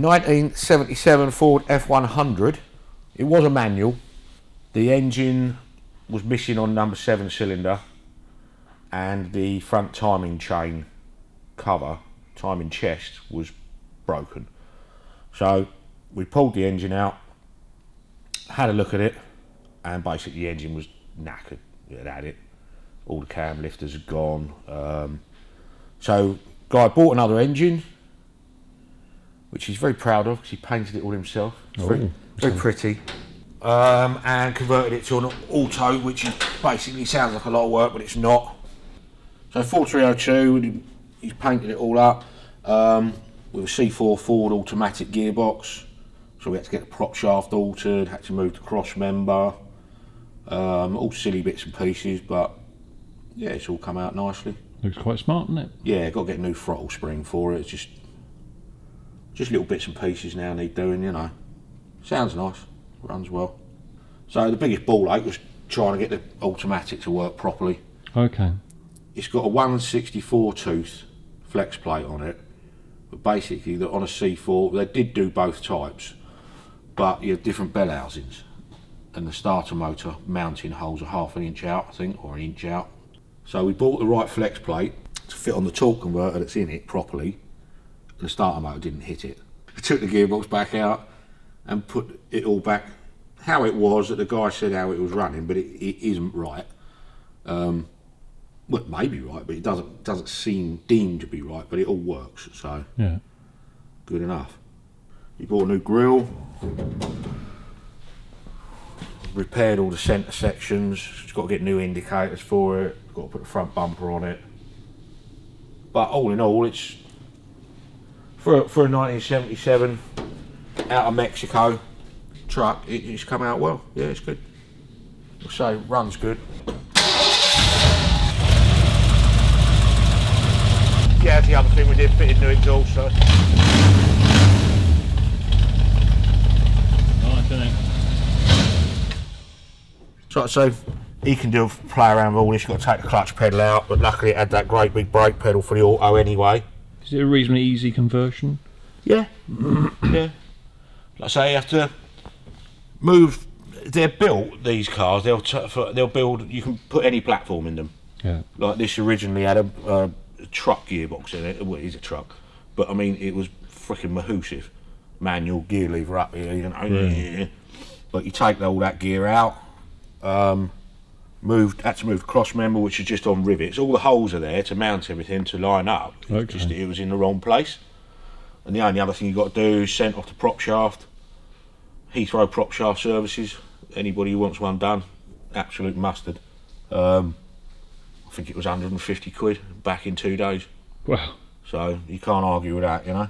1977 Ford F100. It was a manual. The engine was missing on number 7 cylinder, and the front timing chain cover, timing chest, was broken. So we pulled the engine out, had a look at it, and basically the engine was knackered. It had it. All the cam lifters had gone. So guy bought another engine, which he's very proud of because he painted it all himself. It's very pretty. And converted it to an auto, which basically sounds like a lot of work, but it's not. So 4302, he's painted it all up with a C4 Ford automatic gearbox. So we had to get the prop shaft altered, had to move the cross member, all silly bits and pieces, but yeah, it's all come out nicely. Looks quite smart, doesn't it? Yeah, got to get a new throttle spring for it. It's just little bits and pieces now need doing, you know. Sounds nice, runs well. So the biggest ball ache was trying to get the automatic to work properly. Okay. It's got a 164 tooth flex plate on it, but basically on a C4 they did do both types, but you have different bell housings, and the starter motor mounting holes are half an inch out, I think, or an inch out. So we bought the right flex plate to fit on the torque converter that's in it properly, and the starter motor didn't hit it. I took the gearbox back out and put it all back how it was, that the guy said how it was running, but it isn't right. Well, it may be right, but it doesn't seem deemed to be right, but it all works, so yeah, good enough. We bought a new grille, repaired all the centre sections. It's got to get new indicators for it, got to put the front bumper on it. But all in all, it's for a 1977 out of Mexico truck, it's come out well. Yeah, it's good. I'll say runs good. Yeah, that's the other thing we did, fitted new exhaust. So. Nice, isn't it? So he can play around with all this. You've got to take the clutch pedal out, but luckily it had that great big brake pedal for the auto anyway. Is it a reasonably easy conversion? Yeah. Yeah. Like I say, you have to move. They're built, these cars. They'll build. You can put any platform in them. Yeah. Like this originally had a truck gearbox in it. Well, it is a truck, but I mean it was freaking mahoosive. Manual gear lever up here, you know. Yeah. But you take all that gear out. Had to move the cross member, which is just on rivets. All the holes are there to mount everything to line up. Okay. Just it was in the wrong place. And the only other thing you got to do is send off the prop shaft. Heathrow prop shaft services. Anybody who wants one done, absolute mustard. I think it was 150 quid back in 2 days. Wow. So you can't argue with that, you know.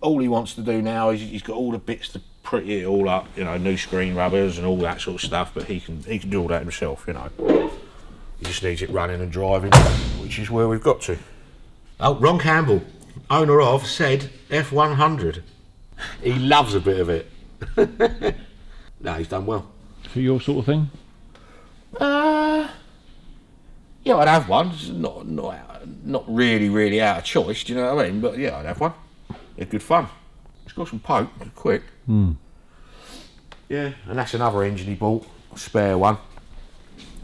All he wants to do now is he's got all the bits to pretty it all up, you know, new screen rubbers and all that sort of stuff, but he can do all that himself, you know. He just needs it running and driving, which is where we've got to. Oh, Ron Campbell, owner of said F100. He loves a bit of it. No, he's done well. For your sort of thing? Yeah, I'd have one. It's not really out of choice, do you know what I mean? But yeah, I'd have one. It's good fun. It's got some poke, it's quick. Yeah, and that's another engine he bought, a spare one.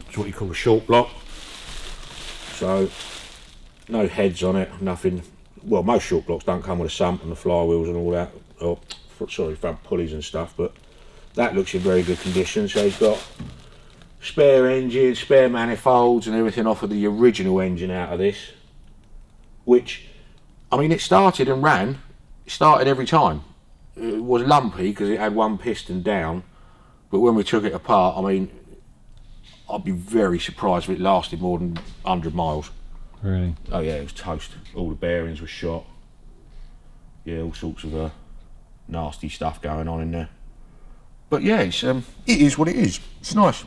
It's what you call a short block. So, no heads on it, nothing. Well, most short blocks don't come with a sump and the flywheels and all that. Or, sorry, front pulleys and stuff, but that looks in very good condition. So he's got spare engine, spare manifolds and everything off of the original engine out of this. Which, I mean, it started and ran. It started every time. It was lumpy because it had one piston down, but when we took it apart, I mean, I'd be very surprised if it lasted more than 100 miles. Really? Oh yeah, it was toast. All the bearings were shot. Yeah, all sorts of nasty stuff going on in there. But yeah, it is what it is. It's nice.